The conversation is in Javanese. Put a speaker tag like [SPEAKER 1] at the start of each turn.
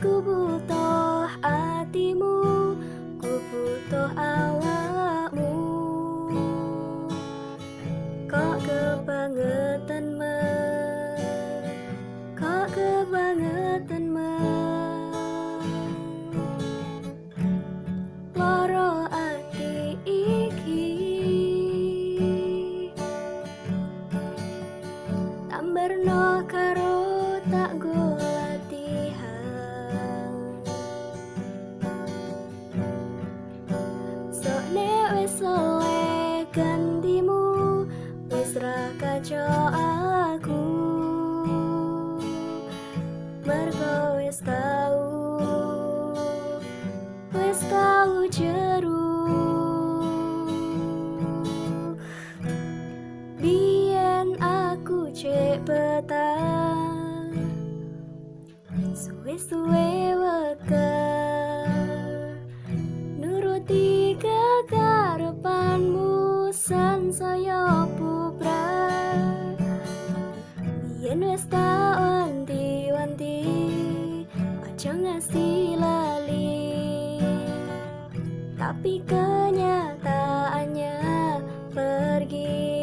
[SPEAKER 1] Ku butuh hatimu, ku butuh awakmu. Kok kebangetan men, kok kebangetan men. Loro ati iki tamberno karo tak golatihan. Sokne wis oleh gantimu, wis ra kaco aku. Mergo wis tau jeru. Biyen aku cek betah, suwe-suwe wekar nuruti kekarepanmu sansaya bubrah. Biyen wis tak wanti-wanti aja ngasih lali, tapi kenyataannya pergi.